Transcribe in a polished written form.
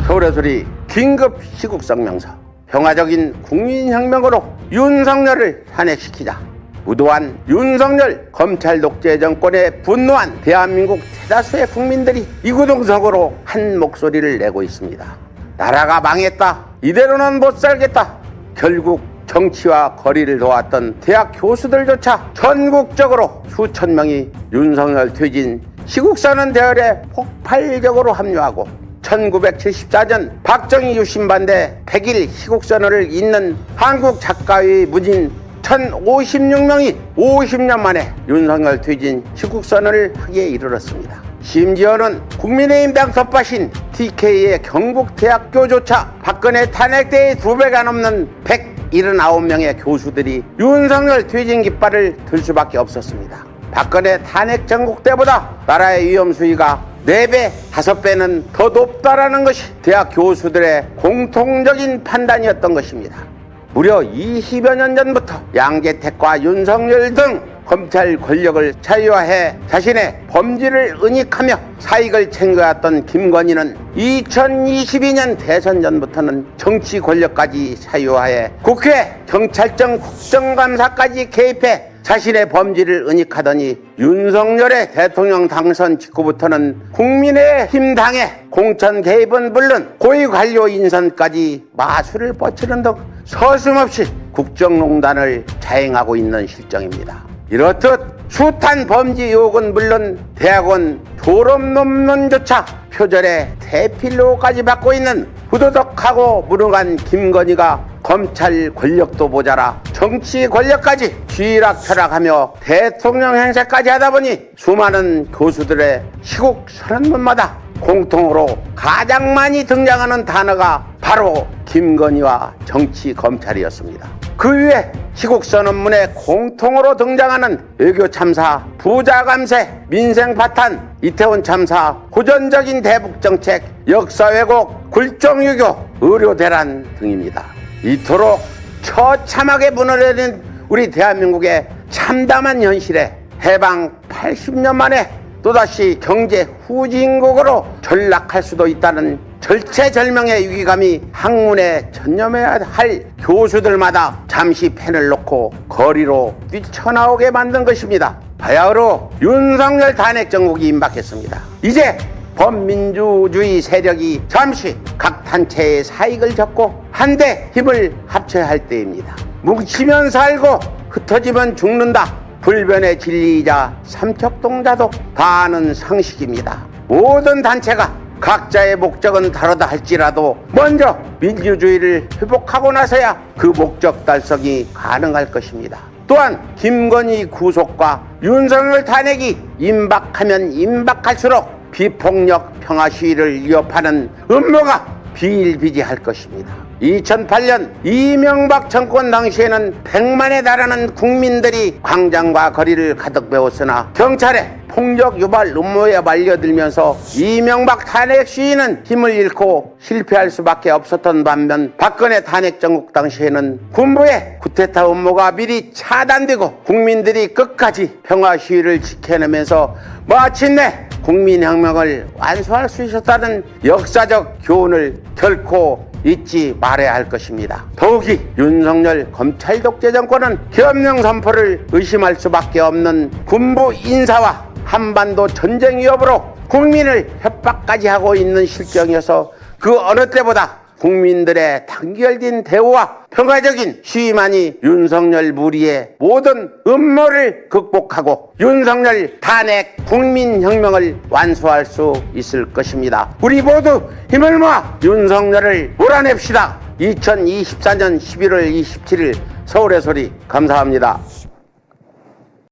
서울의 소리 긴급 시국성명서. 평화적인 국민혁명으로 윤석열을 탄핵시키자. 무도한 윤석열 검찰 독재 정권에 분노한 대한민국 대다수의 국민들이 이구동성으로 한 목소리를 내고 있습니다. 나라가 망했다. 이대로는 못 살겠다. 결국 정치와 거리를 놓았던 대학 교수들조차 전국적으로 수천 명이 윤석열 퇴진 시국선언 대열에 폭발적으로 합류하고 1974년 박정희 유신 반대 100일 시국선언을 잇는 한국작가회의 문인 1056명이 50년 만에 윤석열 퇴진 시국선언을 하기에 이르렀습니다. 심지어는 국민의힘 당 텃밭인 TK의 경북대학교조차 박근혜 탄핵때의 2배가 넘는 179명의 교수들이 윤석열 퇴진 깃발을 들 수밖에 없었습니다. 박근혜 탄핵 전국 때보다 나라의 위험 수위가 4배, 5배는 더 높다라는 것이 대학 교수들의 공통적인 판단이었던 것입니다. 무려 20여 년 전부터 양재택과 윤석열 등 검찰 권력을 자유화해 자신의 범죄를 은닉하며 사익을 챙겨왔던 김건희는 2022년 대선 전부터는 정치 권력까지 자유화해 국회, 경찰청, 국정감사까지 개입해 자신의 범죄를 은닉하더니 윤석열의 대통령 당선 직후부터는 국민의힘 당의 공천 개입은 물론 고위 관료 인선까지 마술을 뻗치는 등 서슴없이 국정농단을 자행하고 있는 실정입니다. 이렇듯 숱한 범죄 의혹은 물론 대학원 졸업 논문조차 표절에 대필로까지 받고 있는 부도덕하고 무능한 김건희가 검찰 권력도 모자라 정치 권력까지 쥐락펴락하며 대통령 행세까지 하다 보니 수많은 교수들의 시국 선언문마다 공통으로 가장 많이 등장하는 단어가 바로 김건희와 정치 검찰이었습니다. 그 위에 시국선언문에 공통으로 등장하는 외교 참사, 부자 감세, 민생 파탄, 이태원 참사, 고전적인 대북 정책, 역사 왜곡, 굴종 유교, 의료 대란 등입니다. 이토록 처참하게 무너내린 우리 대한민국의 참담한 현실에 해방 80년 만에 또다시 경제 후진국으로 전락할 수도 있다는 절체절명의 위기감이 학문에 전념해야 할 교수들마다 잠시 펜을 놓고 거리로 뛰쳐나오게 만든 것입니다. 바야흐로 윤석열 탄핵 정국이 임박했습니다. 이제 범민주주의 세력이 잠시 각 단체의 사익을 접고 한데 힘을 합쳐야 할 때입니다. 뭉치면 살고 흩어지면 죽는다. 불변의 진리이자 삼척동자도 다 아는 상식입니다. 모든 단체가 각자의 목적은 다르다 할지라도 먼저 민주주의를 회복하고 나서야 그 목적 달성이 가능할 것입니다. 또한 김건희 구속과 윤석열 탄핵이 임박하면 임박할수록 비폭력 평화 시위를 위협하는 음모가 비일비재할 것입니다. 2008년 이명박 정권 당시에는 100만에 달하는 국민들이 광장과 거리를 가득 메웠으나 경찰의 폭력 유발 음모에 말려들면서 이명박 탄핵 시위는 힘을 잃고 실패할 수밖에 없었던 반면 박근혜 탄핵 정국 당시에는 군부의 쿠데타 음모가 미리 차단되고 국민들이 끝까지 평화 시위를 지켜내면서 마침내 국민혁명을 완수할 수 있었다는 역사적 교훈을 결코 잊지 말아야 할 것입니다. 더욱이 윤석열 검찰 독재 정권은 계엄령 선포를 의심할 수밖에 없는 군부 인사와 한반도 전쟁 위협으로 국민을 협박까지 하고 있는 실정이어서 그 어느 때보다 국민들의 단결된 대우와 평화적인 시위만이 윤석열 무리의 모든 음모를 극복하고 윤석열 탄핵 국민혁명을 완수할 수 있을 것입니다. 우리 모두 힘을 모아 윤석열을 몰아냅시다. 2024년 11월 27일 서울의 소리 감사합니다.